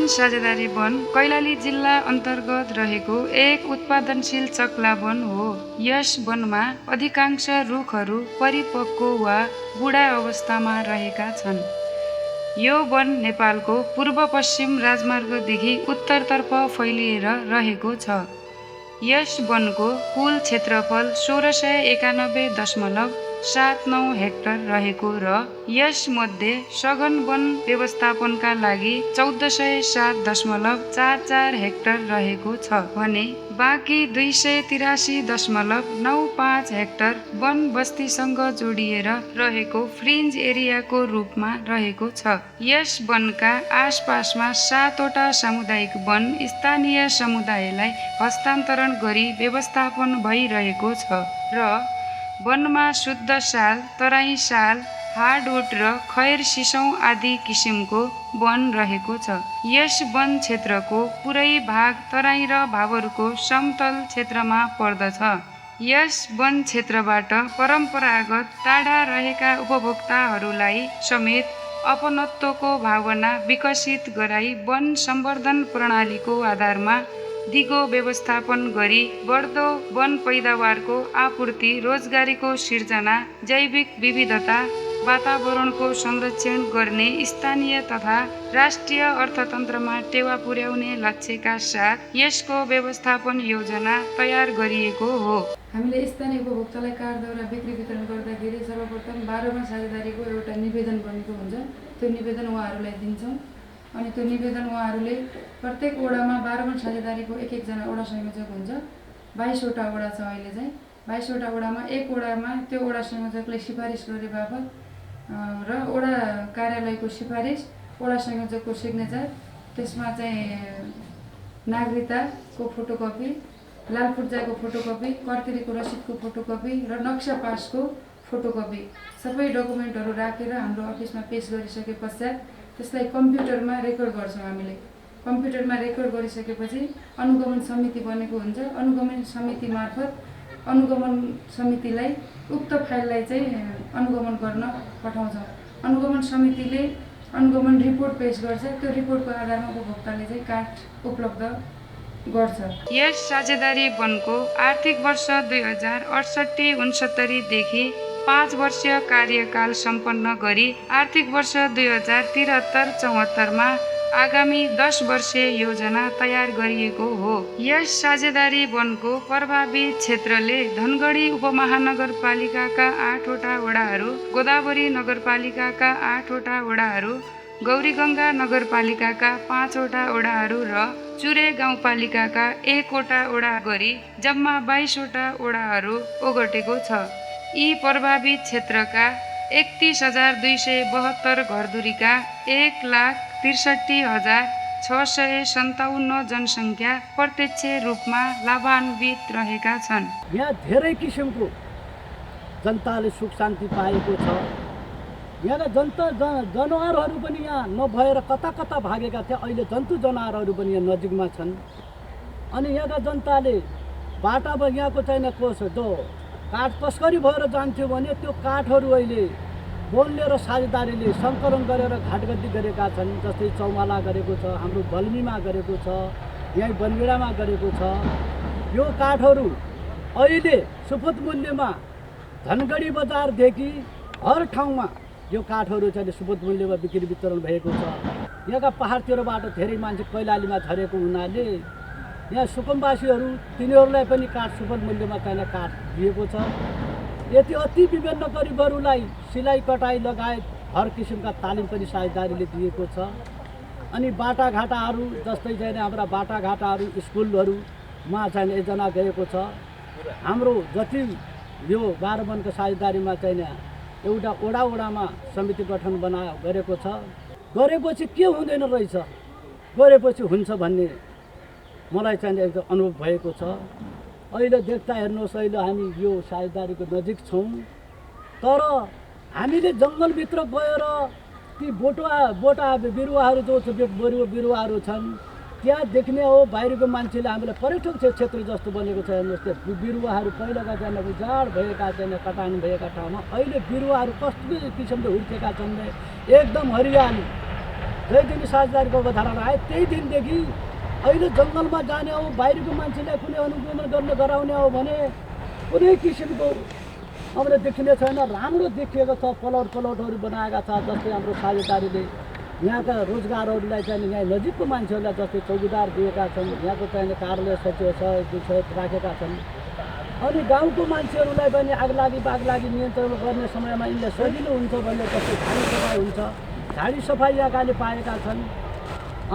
साझेदारी वन कैलाली जिल्ला अन्तर्गत रहेको एक उत्पादनशील चक्ला वन हो। यस वनमा अधिकांश रुखहरू परिपक्व वा बुढा अवस्थामा रहेका छन्। यो वन नेपालको पूर्व पश्चिम राजमार्गदेखि उत्तरतर्फ फैलिएर रहेको छ। यस वनको कुल क्षेत्रफल 1691.79 हेक्टर रहेको र यसमध्ये सघन वन व्यवस्थापनका लागि 1407.44 हेक्टर रहेको छ भने बाँकी 283.95 हेक्टर वन बस्तीसँग जोडिएर रहेको फ्रिन्ज एरियाको रूपमा रहेको छ। यस वनका आसपासमा 7 वटा सामुदायिक वन स्थानीय समुदायलाई हस्तान्तरण गरी व्यवस्थापन भइरहेको छ र वनमा शुद्ध साल, तराई साल, हार्डवुड र खैर सिसौँ आदि किसिमको वन रहेको छ। यस वन क्षेत्रको पुरै भाग तराई र भावरको समतल क्षेत्रमा पर्दछ। यस वन क्षेत्रबाट परम्परागत टाढा रहेका उपभोक्ताहरूलाई समेत अपनत्वको भावना विकसित गराई वन सम्वर्धन प्रणालीको आधारमा दिगो व्यवस्थापन गरी बढ्दो वन पैदावारको आपूर्ति, रोजगारीको सिर्जना, जैविक विविधता, वातावरणको संरक्षण गर्ने स्थानीय तथा राष्ट्रिय अर्थतन्त्रमा टेवा पुर्याउने लक्ष्यका साथ यसको व्यवस्थापन योजना तयार गरिएको हो। हामीले स्थानीय उपभोक्तालाई काठद्वारा बिक्री वितरण गर्दाखेरि सर्वप्रथम 12 मा साझेदारीको एउटा निवेदन बनेको हुन्छ। त्यो निवेदन उहाँहरूलाई दिन्छौँ अनि त्यो निवेदन उहाँहरूले प्रत्येक वडामा 12 मा साझेदारीको एक जना वडा संयोजक हुन्छ। 22 वटा वडा छ अहिले चाहिँ। 22 वटा वडामा एक वडामा त्यो वडा संयोजकले सिफारिस गरे बापत र वडा कार्यालयको सिफारिस, वडा संयोजकको सिग्नेचर, त्यसमा चाहिँ नागरिकताको फोटोकपी, लाल फुर्जाको फोटोकपी, करतिरीको रसिदको फोटोकपी र नक्सा पासको फोटोकपी सबै डकुमेन्टहरू राखेर हाम्रो अफिसमा पेश गरिसके पश्चात त्यसलाई कम्प्युटरमा रेकर्ड गर्छौँ हामीले। कम्प्युटरमा रेकर्ड गरिसकेपछि अनुगमन समिति बनेको हुन्छ। अनुगमन समिति मार्फत अनुगमन समितिलाई उक्त फाइललाई चाहिँ अनुगमन गर्न पठाउँछौँ। अनुगमन समितिले अनुगमन रिपोर्ट पेश गर्छ। त्यो रिपोर्टको आधारमा उपभोक्ताले चाहिँ काठ उपलब्ध गर्छ। यस साझेदारी वनको आर्थिक वर्ष 2068-69 देखि 5 वर्षीय कार्यकाल सम्पन्न गरी आर्थिक वर्ष 2073-74 मा आगामी 10 वर्षीय योजना तयार गरिएको हो। यस साझेदारी वनको प्रभावित क्षेत्रले धनगढी उपमहानगरपालिकाका 8 वटा वडाहरू, गोदावरी नगरपालिकाका 8 वटा वडाहरू, गौरीगङ्गा नगरपालिकाका 5 वटा वडाहरू र चुरे गाउँपालिकाका 1 वटा वडा गरी जम्मा 22 वटा वडाहरू ओगटेको छ। यी प्रभावित क्षेत्रका 31,272 घरधुरीका 1,63,657 जनसङ्ख्या प्रत्यक्ष रूपमा लाभान्वित रहेका छन्। यहाँ धेरै किसिमको जनताले सुख शान्ति पाएको छ। यहाँका जनावरहरू पनि यहाँ नभएर कता कता भागेका थिए, अहिले जन्तु जनावरहरू पनि यहाँ नजिकमा छन्। अनि यहाँका जनताले बाटामा यहाँको चाहिँ कोस जो काठ तस्करी भएर जान्थ्यो भने त्यो काठहरू अहिले बोनले र साझेदारीले सङ्कलन गरेर घाटगड्डी गरेका छन्। जस्तै चौमाला गरेको छ, हाम्रो बल्मीमा गरेको छ, यहीँ बनगेडामा गरेको छ। यो काठहरू अहिले सुपथ मूल्यमा धनगढी बजारदेखि हर ठाउँमा यो काठहरू चाहिँ सुपथ मूल्यमा बिक्री वितरण भएको छ। यहाँका पहाडतिरबाट धेरै मान्छे कैलालीमा झरेको हुनाले यहाँ सुकुम्बासीहरू तिनीहरूलाई पनि काठ सुपथ मूल्यमा चाहिने काठ दिएको छ। यति अति विभिन्न गरिबहरूलाई सिलाइ कटाइ लगायत हर किसिमका तालिम पनि साझेदारीले दिएको छ। अनि बाटाघाटाहरू जस्तै चाहिँ हाम्रा बाटाघाटाहरू स्कुलहरूमा चाहिँ एकजना गएको छ। हाम्रो जति यो 12 वनको साझेदारीमा चाहिँ एउटा वडामा समिति गठन गरेको छ। गरेपछि के हुँदैन रहेछ, गरेपछि हुन्छ भन्ने मलाई चाहिँ एकदम अनुभव भएको छ। अहिले देख्दा हेर्नुहोस्, अहिले हामी यो साझेदारीको नजिक छौँ, तर हामीले जङ्गलभित्र गएर ती बोटा बिरुवाहरू जो बिरुवाहरू छन् त्यहाँ देख्ने हो। बाहिरको मान्छेले हामीलाई पर्यटक क्षेत्र जस्तो बनेको छ। हेर्नुहोस् त्यो बिरुवाहरू पहिलाका चाहिँ उजाड भएका चाहिँ कटान भएका ठाउँमा अहिले बिरुवाहरू कस्तो किसिमले हुर्केका छन्, एकदम हरियाली। जय दिन साझेदारीको अवधारणा आयो त्यही दिनदेखि अहिले जङ्गलमा जाने हो, बाहिरको मान्छेलाई कुनै अनुगमन गर्न गराउने हो भने कुनै किसिमको हामीले देखिने छैन। राम्रो देखिएको छ, प्लटहरू बनाएका छ। जस्तै हाम्रो साझेदारीले यहाँका रोजगारहरूलाई चाहिँ यहाँ नजिकको मान्छेहरूलाई जस्तै चौकीदार दिएका छन्, यहाँको चाहिँ कार्यालय सचिव राखेका छन्। अनि गाउँको मान्छेहरूलाई पनि बागलागी नियन्त्रण गर्ने समयमा यिनलाई सजिलो हुन्छ भन्ने जस्तै झाडी सफाइ हुन्छ, झाडी सफाइ यहाँकाले पाएका छन्।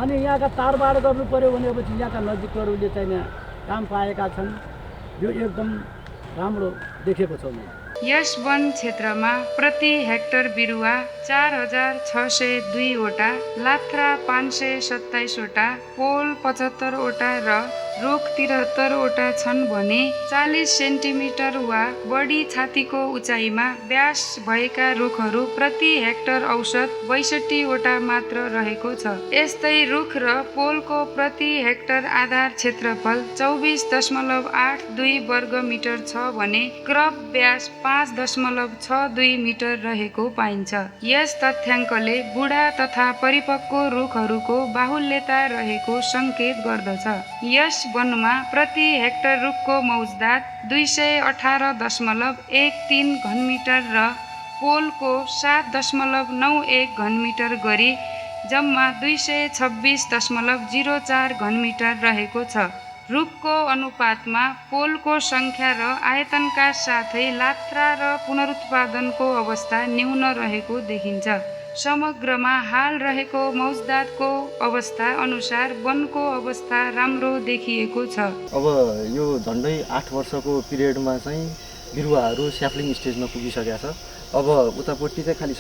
अनि यहाँका तारबाड गर्नु पऱ्यो भनेपछि यहाँका नजिकहरूले चाहिँ काम पाएका छन्। यो एकदम राम्रो देखेको छ मैले। यस वन क्षेत्रमा प्रति हेक्टर बिरुवा 4602वटा, लात्रा 527वटा, पोल 75वटा र रुख 73वटा छन् भने 40 सेन्टिमिटर वा बढी छातीको उचाइमा व्यास भएका रुखहरू प्रति हेक्टर औसत 62वटा मात्र रहेको छ। यस्तै रुख र पोलको प्रति हेक्टर आधार क्षेत्रफल 24.82 वर्ग मिटर छ भने क्रप व्यास 5.62 मिटर रहेको पाइन्छ। यस तथ्याङ्कले बुढा तथा परिपक्व रुखहरूको बाहुल्यता रहेको सङ्केत गर्दछ। यस वनमा प्रति हेक्टर रुखको मौजदात 218.13 घनमिटर र पोलको 7.91 घनमिटर गरी जम्मा 226.04 घनमिटर रहेको छ। रुखको अनुपातमा पोलको सङ्ख्या र आयतनका साथै लात्रा र पुनरुत्पादनको अवस्था न्यून रहेको देखिन्छ। समग्रमा हाल रहेको मौजदातको अवस्था अनुसार वनको अवस्था राम्रो देखिएको छ। अब यो झन्डै 8 वर्षको पिरियडमा चाहिँ बिरुवाहरू स्याप्लिङ स्टेजमा पुगिसकेका छ। अब उतापट्टि चाहिँ खालि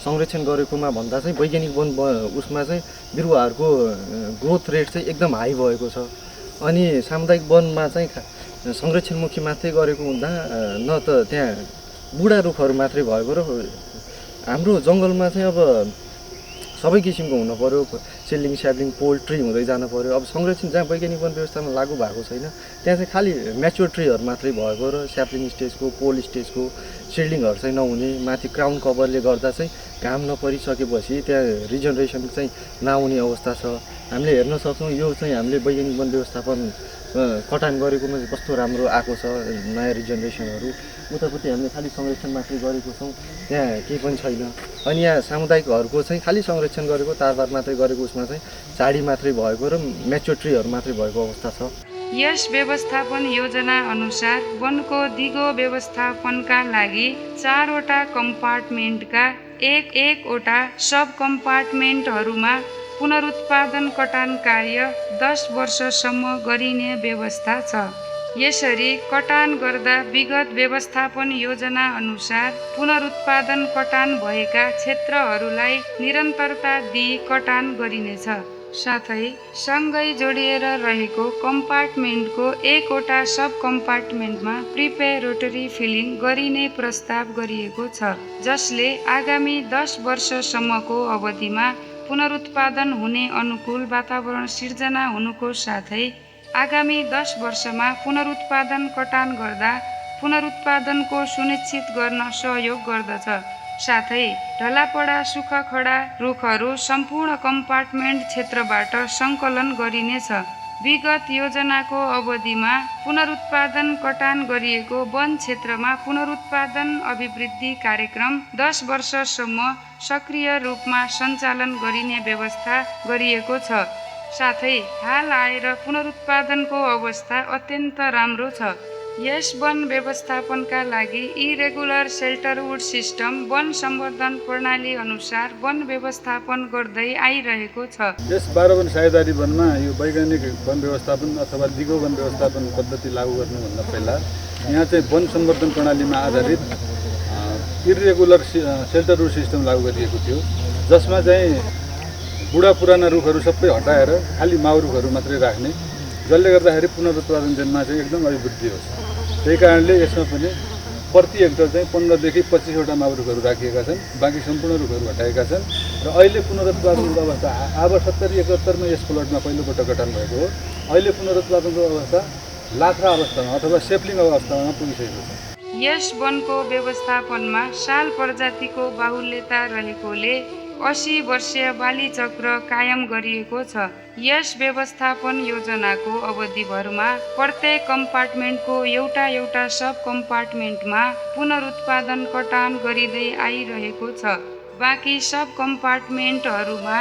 संरक्षण गरेकोमा भन्दा चाहिँ वैज्ञानिक वन उसमा चाहिँ बिरुवाहरूको ग्रोथ रेट चाहिँ एकदम हाई भएको छ। अनि सामुदायिक वनमा चाहिँ संरक्षणमुखी मात्रै गरेको हुँदा न त त्यहाँ बुढा रुखहरू मात्रै भएको र हाम्रो जङ्गलमा चाहिँ अब सबै किसिमको हुनु पर्यो। सेलिङ स्याप्लिङ पोल ट्री हुँदै जानु पर्यो। अब संरक्षण जहाँ वैज्ञानिक वन व्यवस्थामा लागू भएको छैन त्यहाँ चाहिँ खालि म्याच्योर ट्रीहरू मात्रै भएको र स्याप्लिङ स्टेजको पोल स्टेजको सिल्डिङहरू चाहिँ नहुने, माथि क्राउन कभरले गर्दा चाहिँ घाम नपरिसकेपछि त्यहाँ रिजनरेसन चाहिँ नआउने अवस्था छ। हामीले हेर्न सक्छौँ यो चाहिँ हामीले वैज्ञानिक वन व्यवस्थापन कटान गरेकोमा कस्तो राम्रो आएको छ नयाँ रिजनरेसनहरू। उतापट्टि हामीले खालि संरक्षण मात्रै गरेको छौँ, त्यहाँ केही पनि छैन। अनि यहाँ सामुदायिकहरूको चाहिँ खालि संरक्षण गरेको तारबार मात्रै गरेको उसमा चाहिँ झाडी मात्रै भएको र म्याच्योर ट्रीहरू मात्रै भएको अवस्था छ। यस व्यवस्थापन योजना अनुसार वनको दिगो व्यवस्थापनका लागि 4वटा कम्पार्टमेन्टका एकवटा सब कम्पार्टमेन्टहरूमा पुनरुत्पादन कटान कार्य 10 वर्षसम्म गरिने व्यवस्था छ। यसरी कटान गर्दा विगत व्यवस्थापन योजना अनुसार पुनरुत्पादन कटान भएका क्षेत्रहरूलाई निरन्तरता दिई कटान गरिनेछ। साथै सँगै जोडिएर रहेको कम्पार्टमेन्टको एकवटा सब कम्पार्टमेन्टमा प्रिपेरेटरी फिलिङ गरिने प्रस्ताव गरिएको छ, जसले आगामी 10 वर्षसम्मको अवधिमा पुनरुत्पादन हुने अनुकूल वातावरण सिर्जना हुनुको साथै आगामी 10 वर्षमा पुनरुत्पादन कटान गर्दा पुनरुत्पादनको सुनिश्चित गर्न सहयोग गर्दछ। साथै ढलापडा सुखखडा रुखहरू सम्पूर्ण कम्पार्टमेन्ट क्षेत्रबाट सङ्कलन गरिनेछ। विगत योजनाको अवधिमा पुनरुत्पादन कटान गरिएको वन क्षेत्रमा पुनरुत्पादन अभिवृद्धि कार्यक्रम 10 वर्षसम्म सक्रिय रूपमा सञ्चालन गरिने व्यवस्था गरिएको छ। साथै हाल आएर पुनरुत्पादनको अवस्था अत्यन्त राम्रो छ। यस वन व्यवस्थापनका लागि इरेगुलर सेल्टरहुड सिस्टम वन सम्वर्धन प्रणाली अनुसार वन व्यवस्थापन गर्दै आइरहेको छ। यस 12 वन साझेदारी वनमा यो वैज्ञानिक वन व्यवस्थापन अथवा दिगो वन व्यवस्थापन पद्धति लागू गर्नुभन्दा पहिला यहाँ चाहिँ वन सम्वर्धन प्रणालीमा आधारित इरेगुलर सेल्टरहुड सिस्टम लागू गरिएको थियो, जसमा चाहिँ बुढा पुराना रुखहरू सबै हटाएर खालि माउ रुखहरू मात्रै राख्ने, जसले गर्दाखेरि पुनरुत्पादनमा चाहिँ एकदम अभिवृद्धि होस्। त्यही कारणले यसमा पनि प्रति हेक्टर चाहिँ 15 देखि 25वटा माउ रुखहरू राखिएका छन्, बाँकी सम्पूर्ण रुखहरू हटाएका छन्। र अहिले पुनरुत्पादनको अवस्था अब 70-71मा यस प्लटमा पहिलोपटक कटान भएको हो। अहिले पुनरुत्पादनको अवस्था लात्रा अवस्थामा अथवा सेप्लिङ अवस्थामा पुगिसकेको छ। यस वनको व्यवस्थापनमा साल प्रजातिको बाहुल्यता रहेकोले 80 वर्षीय बाली चक्र कायम गरिएको छ। यस व्यवस्थापन योजनाको अवधिभरमा प्रत्येक कम्पार्टमेन्टको एउटा सब कम्पार्टमेन्टमा पुनरुत्पादन कटान गरिँदै आइरहेको छ। बाँकी सब कम्पार्टमेन्टहरूमा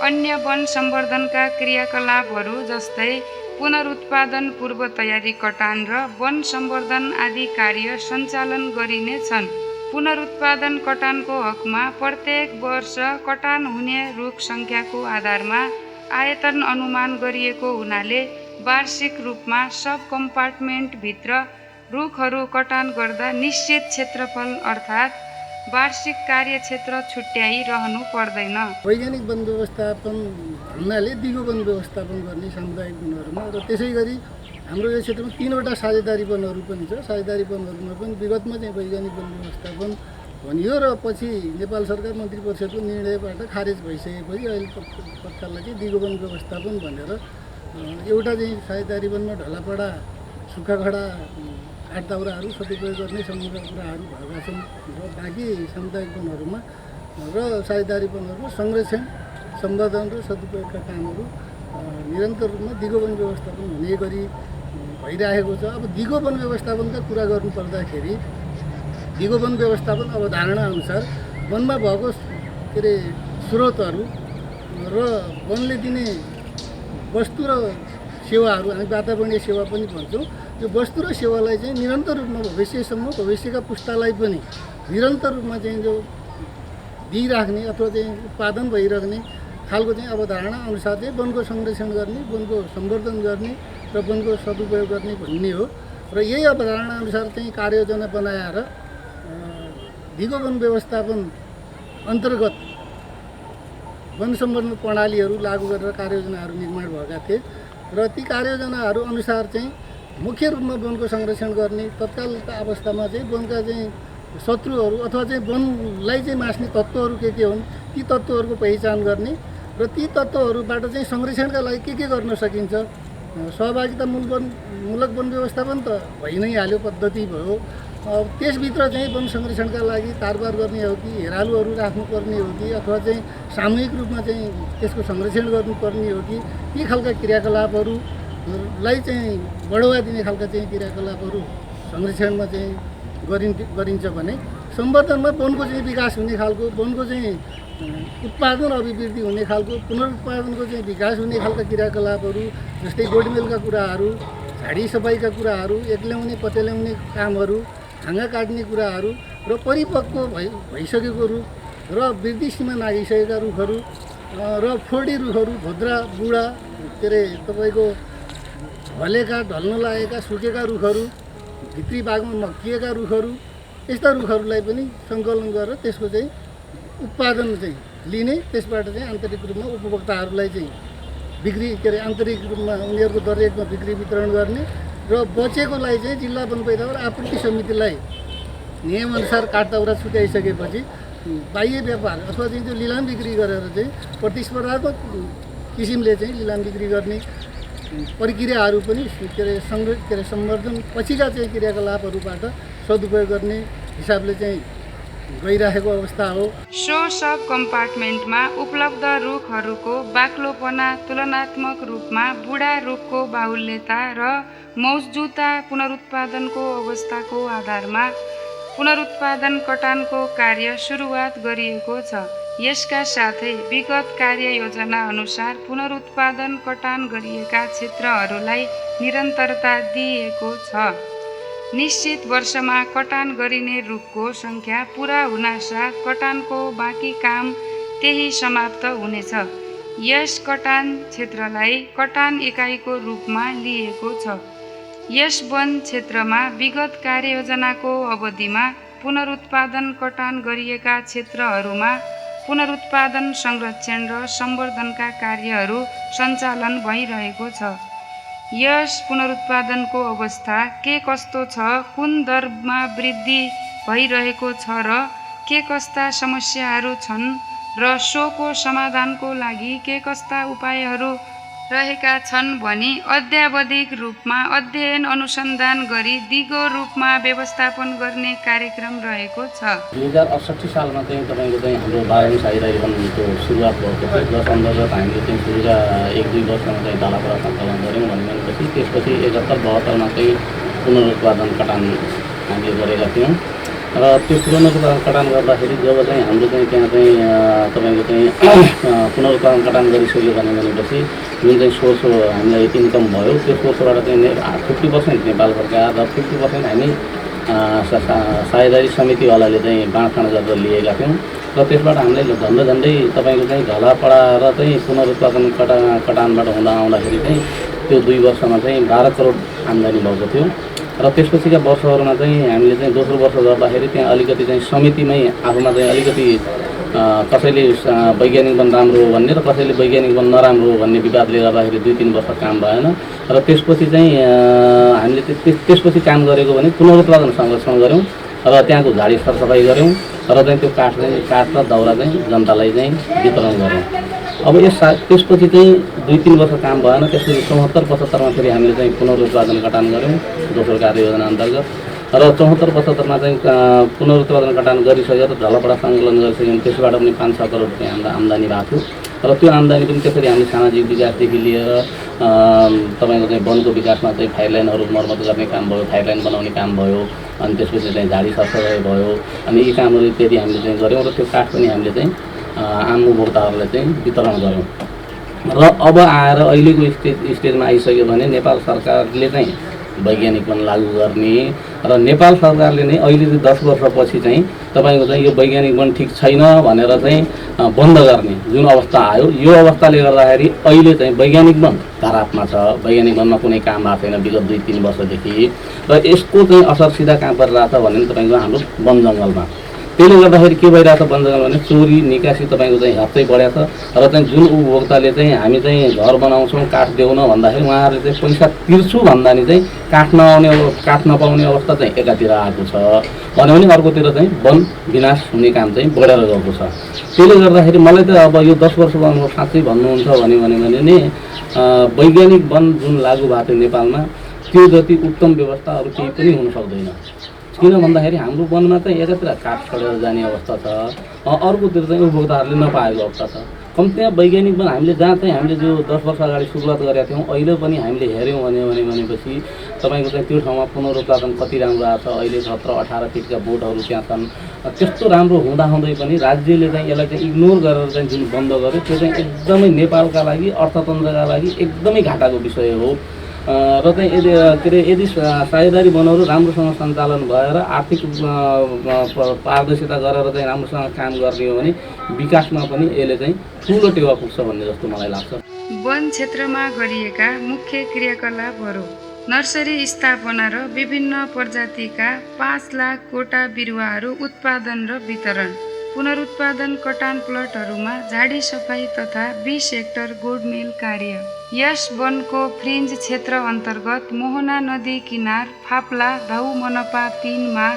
अन्य वन सम्वर्धनका क्रियाकलापहरू जस्तै पुनरुत्पादन पूर्व तयारी कटान र वन सम्वर्धन आदि कार्य सञ्चालन गरिने छन्। पुनरुत्पादन कटानको हकमा प्रत्येक वर्ष कटान हुने रुख सङ्ख्याको आधारमा आयतन अनुमान गरिएको हुनाले वार्षिक रूपमा सब कम्पार्टमेन्टभित्र रुखहरू कटान गर्दा निश्चित क्षेत्रफल अर्थात् वार्षिक कार्यक्षेत्र छुट्याइ रहनु पर्दैन। वैज्ञानिक वन व्यवस्थापन भन्नाले दिगो वन व्यवस्थापन गर्ने सामुदायिक वनहरूमा र त्यसै गरी हाम्रो यो क्षेत्रमा 3वटा साझेदारी वनहरू पनि छ। साझेदारी वनहरूमा पनि विगतमा चाहिँ वैज्ञानिक वन व्यवस्थापन भनियो र पछि नेपाल सरकार मन्त्री परिषदको निर्णयबाट खारेज भइसकेपछि अहिले तत्काललाई चाहिँ दिगो वन व्यवस्थापन भनेर एउटा चाहिँ साझेदारी वनमा ढलापडा, सुक्खाखडा, आठ दाउराहरू सदुपयोग गर्ने सम्बन्धका कुराहरू भएका छन् र बाँकी सामुदायिक वनहरूमा र साझेदारी वनहरूमा संरक्षण, सम्वर्धन र सदुपयोगका कामहरू निरन्तर रूपमा दिगो वन व्यवस्थापन हुने गरी भइरहेको छ। अब दिगो वन व्यवस्थापनका कुरा गर्नु पर्दाखेरि दिगो वन व्यवस्थापन अवधारणा अनुसार वनमा भएको स्रोतहरू र वनले दिने वस्तु र सेवाहरू, हामी वातावरणीय सेवा पनि भन्छौँ, यो वस्तु र सेवालाई चाहिँ निरन्तर रूपमा भविष्यसम्म भविष्यका पुस्तालाई पनि निरन्तर रूपमा चाहिँ जो दिइराख्ने अथवा चाहिँ उत्पादन भइराख्ने खालको चाहिँ अवधारणा अनुसार चाहिँ वनको संरक्षण गर्ने, वनको सम्वर्धन गर्ने र वनको सदुपयोग गर्ने भन्ने हो। र यही अवधारणा अनुसार चाहिँ कार्ययोजना बनाएर दिगो वन व्यवस्थापन अन्तर्गत वन सम्वर्धन प्रणालीहरू लागू गरेर कार्ययोजनाहरू निर्माण भएका थिए र ती कार्ययोजनाहरू अनुसार चाहिँ मुख्य रूपमा वनको संरक्षण गर्ने, तत्कालका अवस्थामा चाहिँ वनका चाहिँ शत्रुहरू अथवा चाहिँ वनलाई चाहिँ मास्ने तत्त्वहरू के हुन् ती तत्त्वहरूको पहिचान गर्ने र ती तत्त्वहरूबाट चाहिँ संरक्षणका लागि के गर्न सकिन्छ। सहभागितामूलक वन व्यवस्थापन त भइ नै हाल्यो, पद्धति भयो। त्यसभित्र चाहिँ वन संरक्षणका लागि तारबार गर्ने हो कि हेरालुहरू राख्नुपर्ने हो कि अथवा चाहिँ सामूहिक रूपमा चाहिँ त्यसको संरक्षण गर्नुपर्ने हो कि ती खालका क्रियाकलापहरूलाई चाहिँ बढावा दिने खालका चाहिँ क्रियाकलापहरू संरक्षणमा चाहिँ गरिन्छ भने सम्वर्धनमा वनको चाहिँ विकास हुने खालको, वनको चाहिँ उत्पादन अभिवृद्धि हुने खालको, पुनरुत्पादनको चाहिँ विकास हुने खालका क्रियाकलापहरू जस्तै गोडमेलका कुराहरू, झाडी सफाइका कुराहरू, एक्ल्याउने पत्याल्याउने कामहरू, हाँगा काट्ने कुराहरू र परिपक्व भइसकेको रुख र वृद्धि सीमा नागिसकेका रुखहरू र फोडी रुखहरू, भोद्रा बुढा तपाईँको हलेका, ढल्न लागेका, सुकेका रुखहरू, भित्री भागमा मक्किएका रुखहरू, यस्ता रुखहरूलाई पनि सङ्कलन गरेर त्यसको चाहिँ उत्पादन चाहिँ लिने, त्यसबाट चाहिँ आन्तरिक रूपमा उपभोक्ताहरूलाई चाहिँ बिक्री आन्तरिक रूपमा उनीहरूको दररेटमा बिक्री वितरण गर्ने र बचेकोलाई चाहिँ जिल्ला वन पैदावार आपूर्ति समितिलाई नियमअनुसार काठदाउरा छुट्याइसकेपछि बाह्य व्यापार अथवा चाहिँ त्यो लिलाम बिक्री गरेर चाहिँ प्रतिस्पर्धात्मक किसिमले चाहिँ लिलाम बिक्री गर्ने प्रक्रियाहरू पनि सम्वर्धन पछिका चाहिँ क्रियाकलापहरूबाट सदुपयोग गर्ने हिसाबले चाहिँ गइरहेको अवस्था हो। सो सब कम्पार्टमेन्टमा उपलब्ध रुखहरूको बाक्लोपना तुलनात्मक रूपमा बुढा रुखको बाहुल्यता र मौजुदा पुनरुत्पादनको अवस्थाको आधारमा पुनरुत्पादन कटानको कार्य सुरुवात गरिएको छ। यसका साथै विगत कार्ययोजना अनुसार पुनरुत्पादन कटान गरिएका क्षेत्रहरूलाई निरन्तरता दिइएको छ। निश्चित वर्षमा कटान गरिने रुखको सङ्ख्या पुरा हुनासाथ कटानको बाँकी काम त्यही समाप्त हुनेछ। यस कटान क्षेत्रलाई कटान इकाइको रूपमा लिएको छ। यस वन क्षेत्रमा विगत कार्ययोजनाको अवधिमा पुनरुत्पादन कटान गरिएका क्षेत्रहरूमा पुनरुत्पादन, संरक्षण र सम्वर्धनका कार्यहरू सञ्चालन भइरहेको छ। यस पुनरुत्पादनको अवस्था के कस्तो छ, कुन दरमा वृद्धि भइरहेको छ र के कस्ता समस्याहरू छन् र सोको समाधानको लागि के कस्ता उपायहरू रहेका छन् भनी अद्यावधिक रूपमा अध्ययन अनुसन्धान गरी दिगो रूपमा व्यवस्थापन गर्ने कार्यक्रम रहेको छ। 2068 सालमा चाहिँ तपाईँको चाहिँ हाम्रो 12औं साझेदारी वनको सुरुवात भएको थियो, जस अन्तर्गत हामीले चाहिँ सुरुका 1-2 वर्षमा चाहिँ धलापडा सञ्चालन गऱ्यौँ भनेपछि त्यसपछि 71-72मा चाहिँ पुनरुत्पादन कटान हामीले गरेका थियौँ र त्यो पुनरुत्पादन कटान गर्दाखेरि जब चाहिँ हाम्रो चाहिँ त्यहाँ चाहिँ तपाईँको चाहिँ पुनरुत्पादन कटान गरिसक्यो भनेपछि जुन चाहिँ सोर्स हामीलाई इन्कम भयो त्यो सोर्सबाट चाहिँ 50% नेपाल सरकार र 50% हामी साझेदारी समितिवालाले चाहिँ बाँडफाँड गरेर लिएका थियौँ र त्यसबाट हामीलाई झन्डै तपाईँको चाहिँ धलापडा र चाहिँ पुनरुत्पादन कटानबाट हुँदा आउँदाखेरि चाहिँ त्यो 2 वर्षमा चाहिँ 12 करोड आम्दानी भएको थियो र त्यसपछिका वर्षहरूमा चाहिँ हामीले चाहिँ दोस्रो वर्ष गर्दाखेरि त्यहाँ अलिकति चाहिँ समितिमै आफूमा चाहिँ अलिकति कसैले वैज्ञानिक वन राम्रो हो भन्ने र कसैले वैज्ञानिक वन नराम्रो हो भन्ने विवादले गर्दाखेरि 2-3 वर्ष काम भएन र त्यसपछि चाहिँ हामीले त्यसपछि काम गरेको भने पुनरुत्पादन संरक्षण गऱ्यौँ र त्यहाँको झाडी सरसफाइ गऱ्यौँ र चाहिँ त्यो काठ र दाउरा चाहिँ जनतालाई चाहिँ वितरण गऱ्यौँ। अब त्यसपछि चाहिँ 2-3 वर्ष काम भएन, त्यसपछि 74-75मा फेरि हामीले चाहिँ पुनरुत्पादन कटान गऱ्यौँ दोस्रो कार्ययोजना अन्तर्गत र 74-75मा चाहिँ पुनरुत्पादन कटान गरिसकेर धलापडा सङ्कलन गरिसक्यौँ। त्यसबाट पनि 5-6 करोड रुपियाँ आम्दानी भएको थियो र त्यो आम्दानी पनि त्यसरी हामीले सामाजिक विकासदेखि लिएर तपाईँको चाहिँ वनको विकासमा चाहिँ फाइरलाइनहरू मर्मत गर्ने काम भयो, फाइरलाइन बनाउने काम भयो, अनि त्यसपछि चाहिँ झाडी सरसफाइ भयो, अनि यी कामहरू इत्यादि हामीले चाहिँ गऱ्यौँ र त्यो काठ पनि हामीले चाहिँ आम उपभोक्ताहरूलाई चाहिँ वितरण गऱ्यौँ। र अब आएर अहिलेको स्टेजमा आइसक्यो भने नेपाल सरकारले चाहिँ वैज्ञानिक वन लागू गर्ने र नेपाल सरकारले नै अहिले 10 वर्षपछि चाहिँ तपाईँको चाहिँ यो वैज्ञानिक वन ठिक छैन भनेर चाहिँ बन्द गर्ने जुन अवस्था आयो, यो अवस्थाले गर्दाखेरि अहिले चाहिँ वैज्ञानिक वन धरापमा छ। वैज्ञानिक वनमा कुनै काम भएको छैन विगत 2-3 वर्षदेखि र यसको चाहिँ असर सिधा कहाँ परिरहेछ भने तपाईँको हाम्रो वन जङ्गलमा। त्यसले गर्दाखेरि के भइरहेछ वन जङ्गल भने चोरी निकासी तपाईँको चाहिँ हप्तै बढाएको छ र चाहिँ जुन उपभोक्ताले चाहिँ हामी चाहिँ घर बनाउँछौँ काठ देऊ न भन्दाखेरि उहाँहरूले चाहिँ पैसा तिर्छु भन्दा नि चाहिँ काठ नपाउने अवस्था चाहिँ एकातिर आएको छ भन्यो भने अर्कोतिर चाहिँ वन विनाश हुने काम चाहिँ बढेर गएको छ। त्यसले गर्दाखेरि मलाई त अब यो 10 वर्ष साँच्चै भन्नुहुन्छ भने नि वैज्ञानिक वन जुन लागू भएको थियो नेपालमा त्यो जति उत्तम व्यवस्था अरू केही पनि हुन सक्दैन। किन भन्दाखेरि हाम्रो वनमा चाहिँ एकातिर काठ सडेर जाने अवस्था छ, अर्कोतिर चाहिँ उपभोक्ताहरूले नपाएको अवस्था छ। कम्तीमा वैज्ञानिक वन हामीले जहाँ चाहिँ हामीले जो 10 वर्ष अगाडि सुरुवात गरेका थियौँ अहिले पनि हामीले हेऱ्यौँ भनेपछि तपाईँको चाहिँ त्यो ठाउँमा पुनरुत्पादन कति राम्रो आएको छ। अहिले 17-18 फिटका बोटहरू त्यहाँ छन्। त्यस्तो राम्रो हुँदाहुँदै पनि राज्यले चाहिँ यसलाई चाहिँ इग्नोर गरेर चाहिँ जुन बन्द गर्यो त्यो चाहिँ एकदमै नेपालका लागि अर्थतन्त्रका लागि एकदमै घाटाको विषय हो। र चाहिँ यदि साझेदारी वनहरू राम्रोसँग सञ्चालन भएर आर्थिक पारदर्शिता गरेर चाहिँ राम्रोसँग काम गर्ने हो भने विकासमा पनि यसले चाहिँ ठुलो टेवा पुग्छ भन्ने जस्तो मलाई लाग्छ। वन क्षेत्रमा गरिएका मुख्य क्रियाकलापहरू: नर्सरी स्थापना र विभिन्न प्रजातिका 5 लाख कोटा बिरुवाहरू उत्पादन र वितरण, पुनरुत्पादन कटान प्लटहरूमा झाडी सफाई तथा 20 हेक्टर गोडमेल कार्य। यस वनको फ्रिन्ज क्षेत्र अन्तर्गत मोहना नदी किनार फाप्ला धाउ मनपा 3मा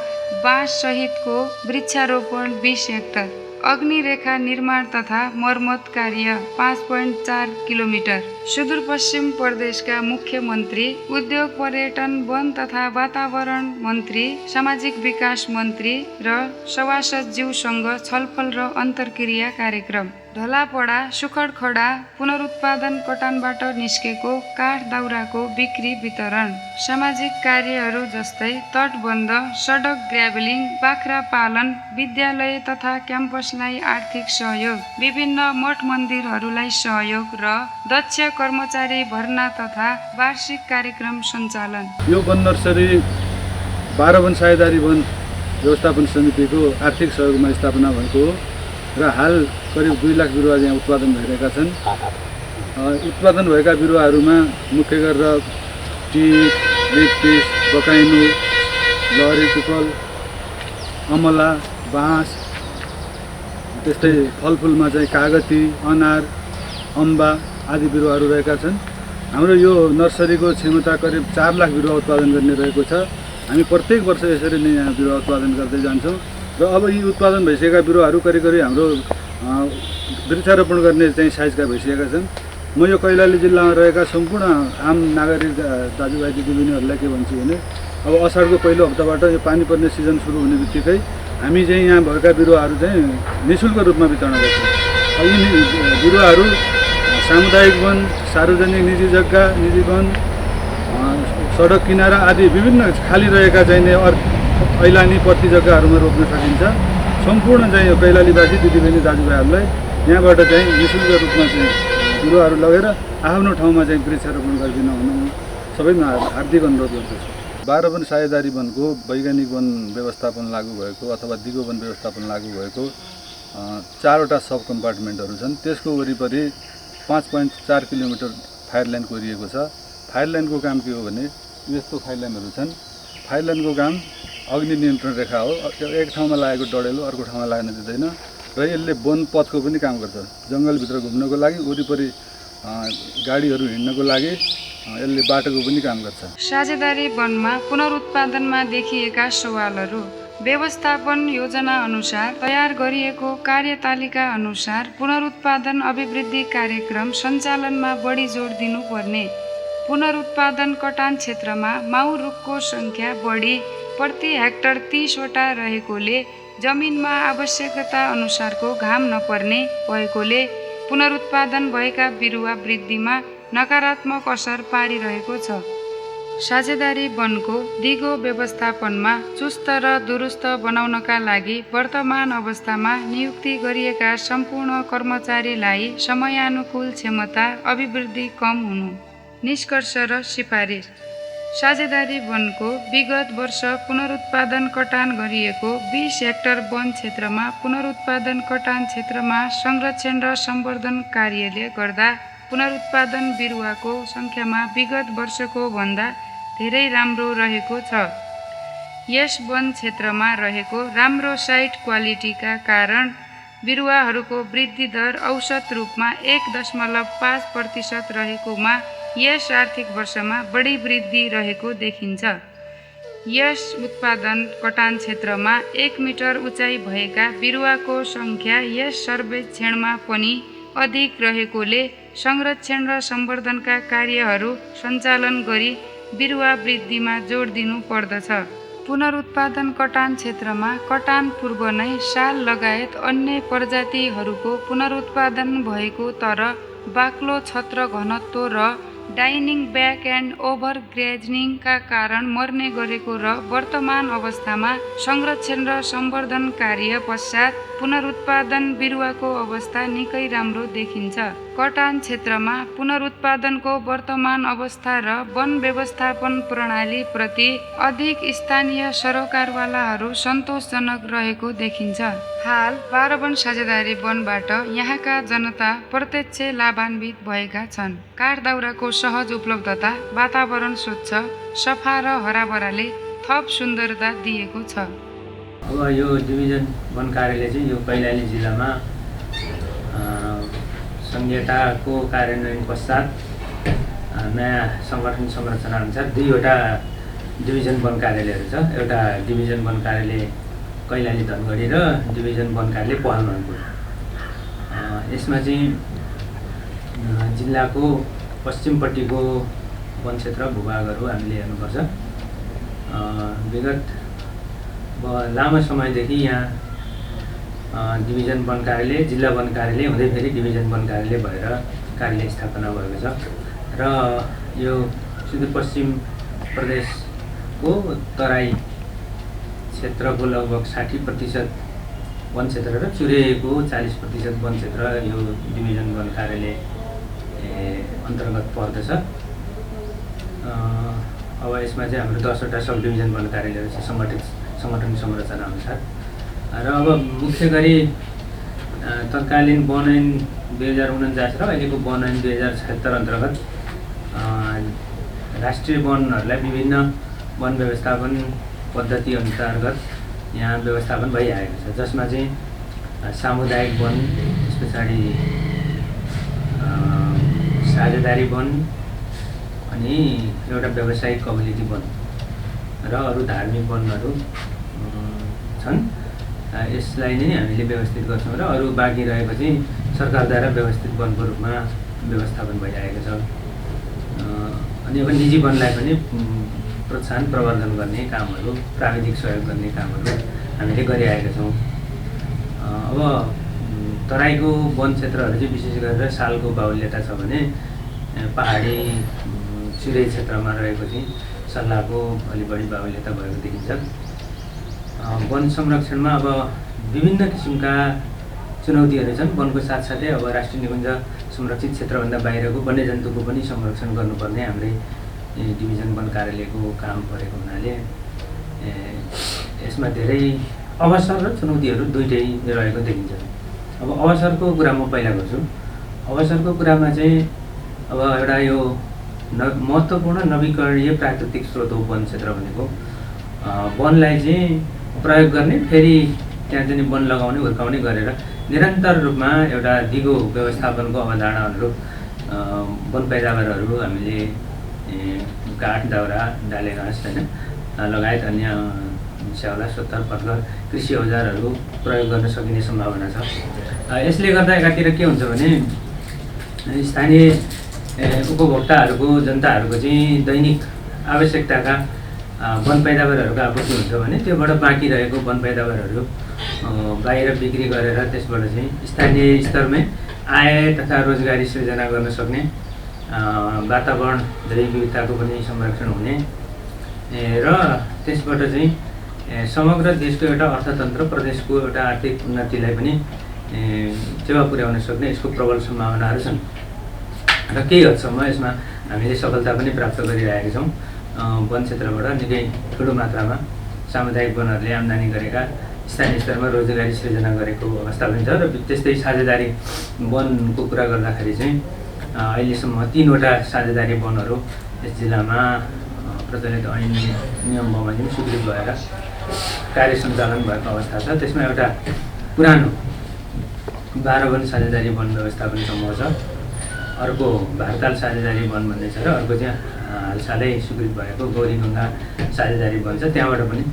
बाँस सहितको वृक्षारोपण 20 हेक्टर, अग्निरेखा निर्माण तथा मर्मत कार्य 5.4 किलोमिटर। सुदूरपश्चिम प्रदेशका मुख्यमन्त्री, उद्योग पर्यटन वन तथा वातावरण मन्त्री, सामाजिक विकास मन्त्री र सभासदज्यूसँग छलफल र अन्तर्क्रिया कार्यक्रम। धलापडा सुखडखडा पुनरुत्पादन कटानबाट निस्केको काठ दाउराको बिक्री वितरण। सामाजिक कार्यहरू जस्तै तटबन्ध, सडक ग्राभेलिङ, बाख्रा पालन, विद्यालय तथा क्याम्पसलाई आर्थिक सहयोग, विभिन्न मठ मन्दिरहरूलाई सहयोग र दक्ष कर्मचारी भर्ना तथा वार्षिक कार्यक्रम सञ्चालन। यो वन नर्सरी 12 वन साझेदारी वन व्यवस्थापन समितिको आर्थिक सहयोगमा स्थापना भएको हो र हाल करिब 2 लाख बिरुवा यहाँ उत्पादन भइरहेका छन्। उत्पादन भएका बिरुवाहरूमा मुख्य गरेर टिक, लिप्टिस, बकाइनो, लहरी पिपल, अमला, बाँस, त्यस्तै फलफुलमा चाहिँ कागती, अनार, अम्बा आदि बिरुवाहरू रहेका छन्। हाम्रो यो नर्सरीको क्षमता करिब 4 लाख बिरुवा उत्पादन गर्ने रहेको छ। हामी प्रत्येक वर्ष यसरी नै यहाँ बिरुवा उत्पादन गर्दै जान्छौँ र अब यी उत्पादन भइसकेका बिरुवाहरू करिब हाम्रो वृक्षारोपण गर्ने चाहिँ साइजका भइसकेका छन्। म यो कैलाली जिल्लामा रहेका सम्पूर्ण आम नागरिक दाजुभाइ दिदीबहिनीहरूलाई के भन्छु भने अब असाढको पहिलो हप्ताबाट यो पानी पर्ने सिजन सुरु हुने बित्तिकै हामी चाहिँ यहाँ भएका बिरुवाहरू चाहिँ निःशुल्क रूपमा वितरण गर्छौँ। यी बिरुवाहरू सामुदायिक वन, सार्वजनिक निजी जग्गा, निजी वन, सडक किनारा आदि विभिन्न खाली रहेका चाहिने ऐलानी पर्ती जग्गाहरूमा रोप्न सकिन्छ। सम्पूर्ण चाहिँ यो कैलालीवासी दिदीबहिनी दाजुभाइहरूलाई यहाँबाट चाहिँ निःशुल्क रूपमा चाहिँ बिरुवाहरू लगेर आफ्नो ठाउँमा चाहिँ वृक्षारोपण गरिदिन हुन सबैमा हार्दिक अनुरोध गर्दछु। बाह्रवन साझेदारी वनको वैज्ञानिक वन व्यवस्थापन लागू भएको अथवा दिगो वन व्यवस्थापन लागू भएको 4वटा सब कम्पार्टमेन्टहरू छन्। त्यसको वरिपरि 5.4 किलोमिटर फायर लाइन कोरिएको छ। फायर लाइनको काम के हो भने यस्तो फायर लाइनहरू छन्। फायर लाइनको काम अग्नि नियन्त्रण रेखा हो। एक ठाउँमा लागेको डढेलो अर्को ठाउँमा लाग्न दिँदैन र यसले वन पथको पनि काम गर्छ। जङ्गलभित्र घुम्नको लागि, वरिपरि गाडीहरू हिँड्नको लागि यसले बाटोको पनि काम गर्छ। साझेदारी वनमा पुनरुत्पादनमा देखिएका सवालहरू। व्यवस्थापन योजना अनुसार तयार गरिएको कार्यतालिका अनुसार पुनरुत्पादन अभिवृद्धि कार्यक्रम सञ्चालनमा बढी जोड दिनुपर्ने। पुनरुत्पादन कटान क्षेत्रमा माउ रुखको सङ्ख्या बढी प्रति हेक्टर 30 वटा रहेकोले जमिनमा आवश्यकता अनुसारको घाम नपर्ने भएकोले पुनरुत्पादन भएका बिरुवा वृद्धिमा नकारात्मक असर पारिरहेको छ। साझेदारी वनको दिगो व्यवस्थापनमा चुस्त र दुरुस्त बनाउनका लागि वर्तमान अवस्थामा नियुक्ति गरिएका सम्पूर्ण कर्मचारीलाई समयानुकूल क्षमता अभिवृद्धि कम हुनु। निष्कर्ष र सिफारिस। साझेदारी वनको विगत वर्ष पुनरुत्पादन कटान गरिएको 20 हेक्टर वन क्षेत्रमा पुनरुत्पादन कटान क्षेत्रमा संरक्षण र सम्वर्धन कार्यले गर्दा पुनरुत्पादन बिरुवाको सङ्ख्यामा विगत वर्षको भन्दा धेरै राम्रो रहेको छ। यस वन क्षेत्रमा रहेको राम्रो साइट क्वालिटीका कारण बिरुवाहरूको वृद्धि दर औसत रूपमा 1.5% रहेकोमा यस आर्थिक वर्षमा बढी वृद्धि रहेको देखिन्छ। यस उत्पादन कटान क्षेत्रमा 1 मिटर उचाइ भएका बिरुवाको सङ्ख्या यस सर्वेक्षणमा पनि अधिक रहेकोले संरक्षण र सम्वर्धनका कार्यहरू सञ्चालन गरी बिरुवा वृद्धिमा जोड दिनु पर्दछ। पुनरुत्पादन कटान क्षेत्रमा कटान पूर्व नै साल लगायत अन्य प्रजातिहरूको पुनरुत्पादन भएको तर बाक्लो छत्र घनत्व र डाइनिङ ब्याक एन्ड ओभर ग्रेजनिङका कारण मर्ने गरेको र वर्तमान अवस्थामा संरक्षण र सम्वर्धन कार्य पश्चात पुनरुत्पादन बिरुवाको अवस्था निकै राम्रो देखिन्छ। कटान क्षेत्रमा पुनरुत्पादनको वर्तमान अवस्था र वन व्यवस्थापन प्रणाली प्रति अधिक स्थानीय सरोकारवालाहरू सन्तोषजनक रहेको देखिन्छ। हाल बाह्रवन साझेदारी वनबाट यहाँका जनता प्रत्यक्ष लाभान्वित भएका छन्। काठदाउराको सहज उपलब्धता, वातावरण स्वच्छ, सफा र हराभराले थप सुन्दरता दिएको छ। अब यो डिभिजन वन कार्यालय चाहिँ यो कैलाली जिल्लामा संहिताको कार्यान्वयन पश्चात नयाँ सङ्गठन संरचना अनुसार 2वटा डिभिजन वन कार्यालयहरू छ। एउटा डिभिजन वन कार्यालय कैलाली धनगढी र डिभिजन वन कार्यालय पहलमानपुर। यसमा चाहिँ जिल्लाको पश्चिमपट्टिको वन क्षेत्र भूभागहरू हामीले हेर्नुपर्छ। विगत लामो समयदेखि यहाँ डिभिजन वन कार्यालय, जिल्ला वन कार्यालय हुँदै फेरि डिभिजन वन कार्यालय भएर कार्यालय स्थापना भएको छ र यो सुदूरपश्चिम प्रदेशको तराई क्षेत्रको लगभग 60% वन क्षेत्र र चुरेको 40% वन क्षेत्र यो डिभिजन वन कार्यालय अन्तर्गत पर्दछ। अब यसमा चाहिँ हाम्रो 10वटा सब डिभिजन वन कार्यालयहरू छ सङ्गठन संरचना अनुसार। र अब मुख्य गरी तत्कालीन वन ऐन 2049 र अहिलेको वन ऐन 2076 अन्तर्गत राष्ट्रिय वनहरूलाई विभिन्न वन व्यवस्थापन पद्धति अन्तर्गत यहाँ व्यवस्थापन भइआएको छ, जसमा चाहिँ सामुदायिक वन, त्यस पछाडि साझेदारी वन अनि एउटा व्यावसायिक कम्युनिटी वन र अरू धार्मिक वनहरू छन्। यसलाई नै हामीले व्यवस्थित गर्छौँ र अरू बाँकी रहेको चाहिँ सरकारद्वारा व्यवस्थित वनको रूपमा व्यवस्थापन भइरहेको छ। अनि अब निजी वनलाई पनि प्रोत्साहन प्रवर्धन गर्ने कामहरू, प्राविधिक सहयोग गर्ने कामहरू हामीले गरिरहेका छौँ। अब तराईको वन क्षेत्रहरू चाहिँ विशेष गरेर सालको बाहुल्यता छ भने पहाडी चिरै क्षेत्रमा रहेको चाहिँ सल्लाहको अलि बढी बाहुल्यता भएको देखिन्छ। वन संरक्षणमा अब विभिन्न किसिमका चुनौतीहरू छन्। वनको साथसाथै अब राष्ट्रिय निकुञ्ज संरक्षित क्षेत्रभन्दा बाहिरको वन्यजन्तुको पनि संरक्षण गर्नुपर्ने हाम्रै डिभिजन वन कार्यालयको काम परेको हुनाले यसमा धेरै अवसर र चुनौतीहरू दुइटै रहेको देखिन्छ। अब अवसरको कुरा म पहिला गर्छु। अवसरको कुरामा चाहिँ अब एउटा यो महत्त्वपूर्ण नवीकरणीय प्राकृतिक स्रोत हो वन क्षेत्र भनेको। वनलाई चाहिँ प्रयोग गर्ने, फेरि त्यहाँ चाहिँ वन लगाउने हुर्काउने गरेर निरन्तर रूपमा एउटा दिगो व्यवस्थापनको अवधारणा अनुरूप वन पैदावारहरू हामीले काठ, दाउरा, डाले घाँस होइन लगायत अन्य स्याउला, सोत्तर, पत्कर कृषि औजारहरू प्रयोग गर्न सकिने सम्भावना छ। यसले गर्दा एकातिर के हुन्छ भने स्थानीय उपभोक्ताहरूको, जनताहरूको चाहिँ दैनिक आवश्यकताका वन पैदावारहरूको आपूर्ति हुन्छ भने त्योबाट बाँकी रहेको वन पैदावारहरू बाहिर बिक्री गरेर त्यसबाट चाहिँ स्थानीय स्तरमै आय तथा रोजगारी सृजना गर्न सक्ने, वातावरण जैव विविधताको पनि संरक्षण हुने र त्यसबाट चाहिँ समग्र देशको एउटा अर्थतन्त्र, प्रदेशको एउटा आर्थिक उन्नतिलाई पनि टेवा पुर्याउन सक्ने यसको प्रबल सम्भावनाहरू छन् र केही हदसम्म यसमा हामीले सफलता पनि प्राप्त गरिरहेका छौँ। वन क्षेत्रबाट निकै ठुलो मात्रामा सामुदायिक वनहरूले आम्दानी गरेका, स्थानीय स्तरमा रोजगारी सृजना गरेको अवस्था पनि छ। र त्यस्तै साझेदारी वनको कुरा गर्दाखेरि चाहिँ अहिलेसम्म 3वटा साझेदारी वनहरू यस जिल्लामा प्रचलित ऐन नियम बमोजिम स्वीकृत भएर कार्य सञ्चालन भएको अवस्था छ। त्यसमा एउटा पुरानो 12 वन साझेदारी वन व्यवस्थापन समूह छ, अर्को भारताल साझेदारी वन भन्ने छ र अर्को चाहिँ हालसालै स्वीकृत भएको गौरीगङ्गा साझेदारी वन छ। त्यहाँबाट पनि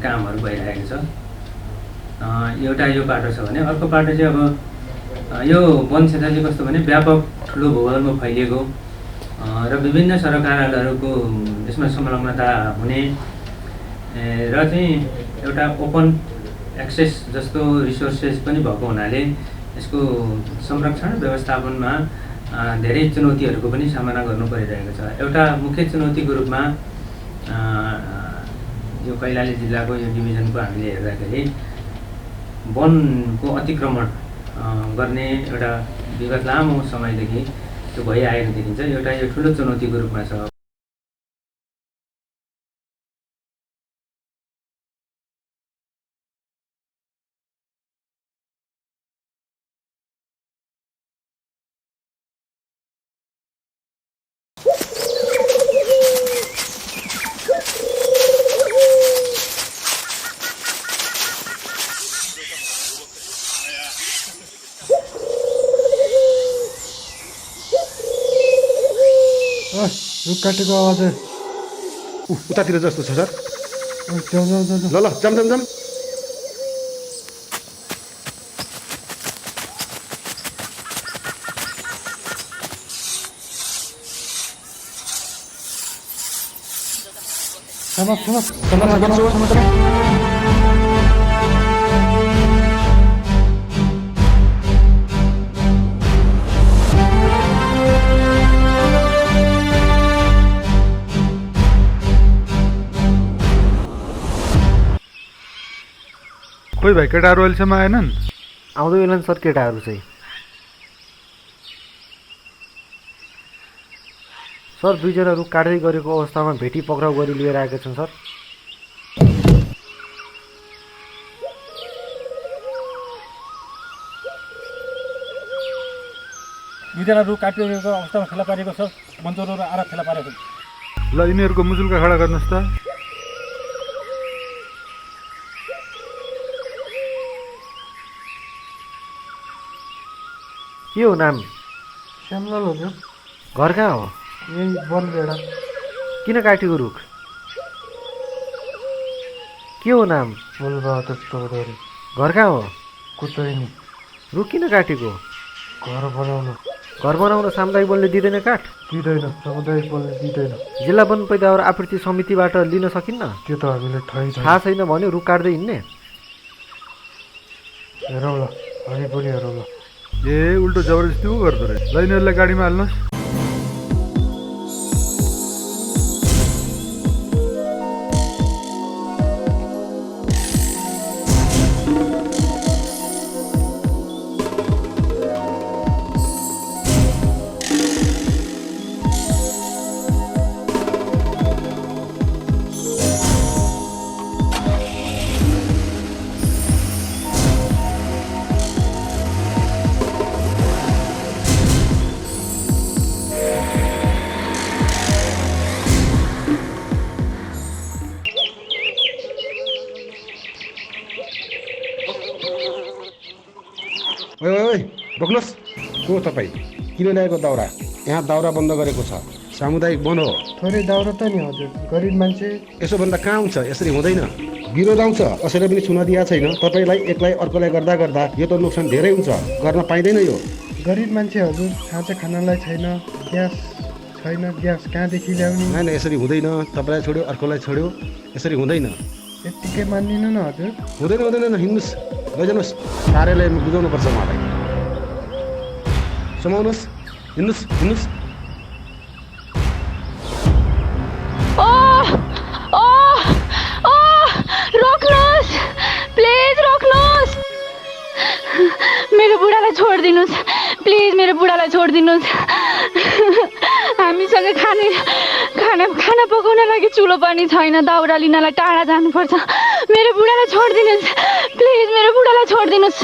कामहरू भइरहेको छ। एउटा यो पाटो छ भने अर्को पाटो चाहिँ अब यो वन क्षेत्र चाहिँ कस्तो भने व्यापक ठुलो भूगोलमा फैलिएको र विभिन्न सरकारहरूको यसमा संलग्नता हुने र चाहिँ एउटा ओपन एक्सेस जस्तो रिसोर्सेस पनि भएको हुनाले यसको संरक्षण व्यवस्थापनमा धेरै चुनौतीहरूको पनि सामना गर्नु परिरहेको छ। एउटा मुख्य चुनौतीको रूपमा यो कैलाली जिल्लाको यो डिभिजनको हामीले हेर्दाखेरि वनको अतिक्रमण गर्ने एउटा विगत लामो समयदेखि त्यो भइआएको देखिन्छ। एउटा यो ठुलो चुनौतीको रूपमा छ। रुख काटेको आवाज उतातिर जस्तो छ सर। जाउँ जाउँ जाउँ ल जाम जाम जाम। खोइ भाइ केटाहरू अहिलेसम्म आएनन्? आउँदै बेला सर केटाहरू चाहिँ। सर 2 जना रुख काट्दै गरेको अवस्थामा भेटी पक्राउ गरी लिएर आएका छन् सर। 2 जना रुख काटिरहेको अवस्थामा फेला पारेको छ। वनचौरो र आरा फेला पारेको। ल यिनीहरूको मुजुल्का खडा गर्नुहोस् त। के हो नाम? श्यामलाल हो। घर कहाँ हो? यही वनबेडा। किन काटेको रुख? के हो नाम? फुलबहादुर चौधरी। घर कहाँ हो? कुतैनी। रुख किन काटेको? घर बनाउनु। घर बनाउन सामुदायिक वनले दिँदैन काठ? दिँदैन, सामुदायिक वनले दिँदैन। जिल्ला वन पैदावार आपूर्ति समितिबाट लिन सकिन्न? त्यो त हामीलाई थाहा छैन भन्यो रुख काट्दै हिँड्ने? हेरौँ ल, हामी पनि हेरौँ ल। ए उल्टो जबरजस्ती उ गर्दो रहेछ। ल यिनीहरूलाई गाडीमा हाल्नुहोस्। ओइ रोक्नुहोस्। को तपाईँ? किन ल्याएको दाउरा? यहाँ दाउरा बन्द गरेको छ, सामुदायिक वन हो। थोरै दाउरा त नि हजुर, गरिब मान्छे। यसो भन्दा कहाँ हुन्छ? यसरी हुँदैन। विरोध आउँछ, कसैले पनि छुन दिएको छैन। तपाईँलाई एकलाई अर्कोलाई गर्दा गर्दा यो त नोक्सान धेरै हुन्छ, गर्न पाइँदैन यो। गरिब मान्छे हजुर, खाजा खानलाई छैन, ग्यास छैन, ग्यास कहाँदेखि ल्याउने? होइन यसरी हुँदैन। तपाईँलाई छोड्यो अर्कोलाई छोड्यो, यसरी हुँदैन। यत्तिकै मान्दिनँ न हजुर। हुँदैन हुँदैन, हिँड्नुहोस्, लैजानुहोस्। कार्यालयमा बुझाउनुपर्छ उहाँलाई। समाउनुहोस्, हिँड्नुहोस् हिँड्नुहोस्। रोक्नुहोस्, प्लिज रोक्नुहोस्। मेरो बुढालाई छोडिदिनुहोस्, प्लिज मेरो बुढालाई छोडिदिनुहोस्। हामीसँग खाना पकाउन लागि चुलो पनि छैन, दाउरा लिनलाई टाढा जानुपर्छ। मेरो बुढालाई छोडिदिनुहोस्, प्लिज मेरो बुढालाई छोडिदिनुहोस्।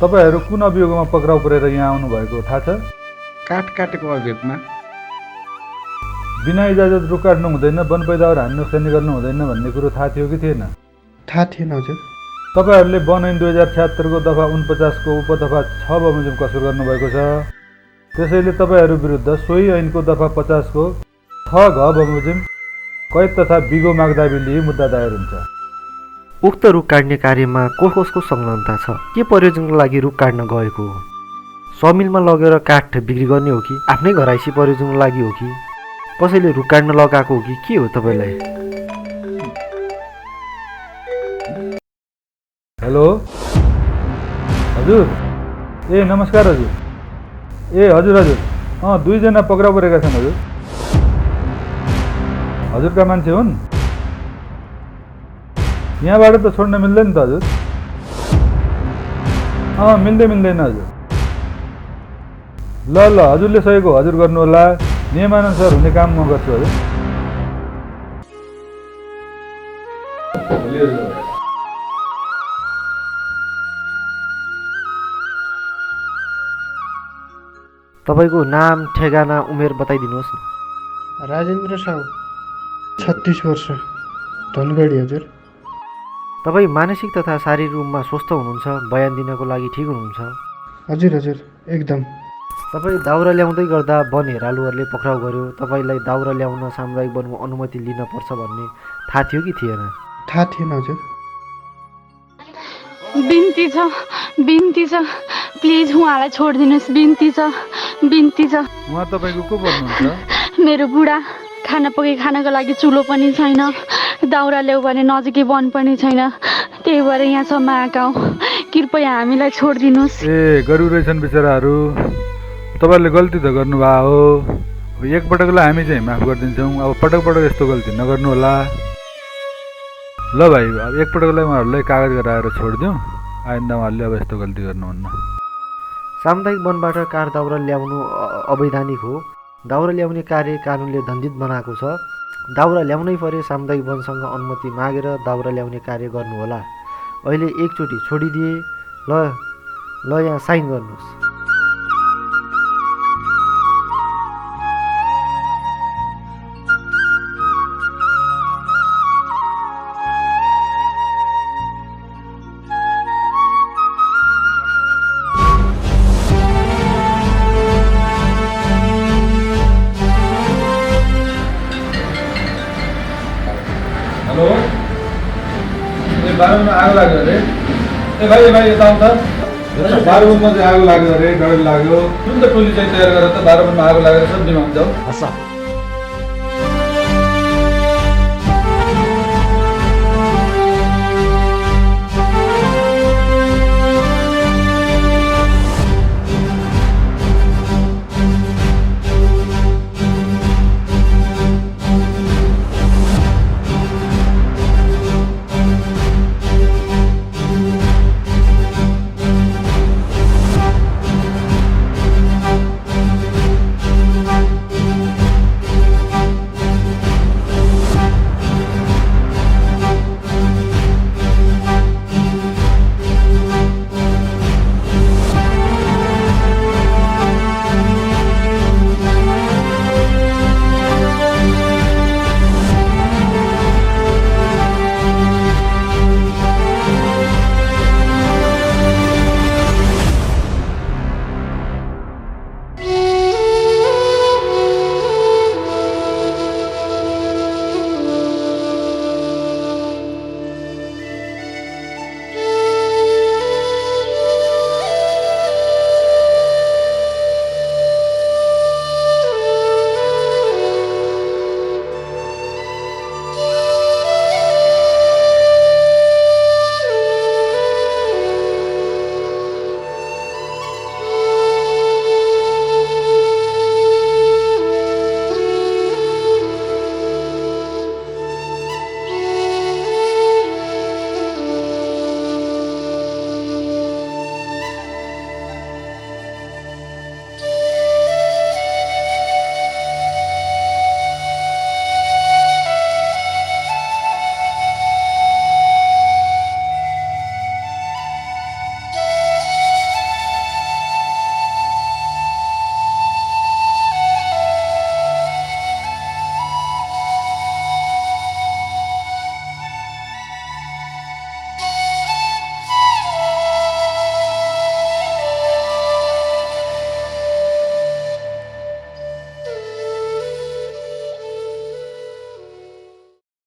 तपाईँहरू कुन अभियोगमा पक्राउ परेर यहाँ आउनुभएको थाहा छ? काठ काटेको अभियोगमा। बिना इजाजत रुख काट्नु हुँदैन, वन पैदावार हानि नोक्सानी गर्नु हुँदैन भन्ने कुरो थाहा थियो कि थिएन? थाहा थिएन हजुर। तपाईँहरूले वन ऐन 2076 को दफा 49 को उपदफा 6 बमोजिम कसुर गर्नुभएको छ। त्यसैले तपाईँहरू विरुद्ध सोही ऐनको दफा 50 को 6 घ बमोजिम कैद तथा बिगो माग्दाबी लिई मुद्दा दायर हुन्छ। उक्त रुख काट्ने कार्यमा कसको संलग्नता छ? के प्रयोजनको लागि रुख काट्न गएको हो? समिलमा लगेर काठ बिक्री गर्ने हो कि आफ्नै घराइसी प्रयोजनको लागि हो कि कसैले रुख काट्न लगाएको हो कि के हो तपाईँलाई? हेलो हजुर। ए नमस्कार हजुर। ए हजुर हजुर, 2 जना पक्राउ परेका छन् हजुर। हजुरका मान्छे हुन्? यहाँबाट त छोड्न मिल्दैन त हजुर। मिल्दैन हजुर। ल हजुरले सकेको हजुर गर्नु होला, नियमानुसार हुने काम म गर्छु हजुर। तपाईँको नाम, ठेगाना, उमेर बताइदिनुहोस् न। राजेन्द्र साहु, 36 वर्ष, धनगढी हजुर। तपाईँ मानसिक तथा शारीरिक रूपमा स्वस्थ हुनुहुन्छ, बयान दिनको लागि ठिक हुनुहुन्छ? हजुर हजुर, एकदम। तपाईँ दाउरा ल्याउँदै गर्दा वन हेरालुहरूले पक्राउ गर्यो। तपाईँलाई दाउरा ल्याउन सामुदायिक वनको अनुमति लिन पर्छ भन्ने थाहा थियो कि थिएन? थाहा थिएन हजुर। बिन्ती छ, प्लिज उहाँलाई छोडिदिनुहोस्, बिन्ती छ। उहाँ तपाईँको को पर्नुहुन्छ? मेरो बुढा, खाना खानको लागि चुलो पनि छैन, दाउरा ल्याऊ भने नजिकै वन पनि छैन, त्यही भएर यहाँसम्म आएका हौँ। कृपया हामीलाई छोडिदिनुहोस्। ए गरिब रहेछन् बिचराहरू। तपाईँहरूले गल्ती त गर्नुभएको हो। एकपटकलाई हामी चाहिँ माफ गरिदिन्छौँ, अब पटक यस्तो गल्ती नगर्नु होला। ल भाइ, अब एकपटकलाई उहाँहरूलाई कागज गराएर छोडिदिउँ, आइन्दा उहाँहरूले अब यस्तो गल्ती गर्नुहुन्न। सामुदायिक वनबाट काठ दाउरा ल्याउनु अवैधानिक हो। दाउरा ल्याउने कार्य कानुनले दण्डित बनाएको छ। दाउरा ल्याउनै परे सामुदायिक वनसँग अनुमति मागेर दाउरा ल्याउने कार्य गर्नुहोला। अहिले एकचोटि छोडिदिए। ल यहाँ साइन गर्नुहोस्। बाह्रवनमा आगो लाग्यो अरे ए भाइ यता आउँदा बाह्रवनमा चाहिँ आगो लाग्यो अरे डर लाग्यो जुन त टोली चाहिँ तयार गरेर त बाह्रवनमा आगो लागेर सब बिमार जाऊ हस्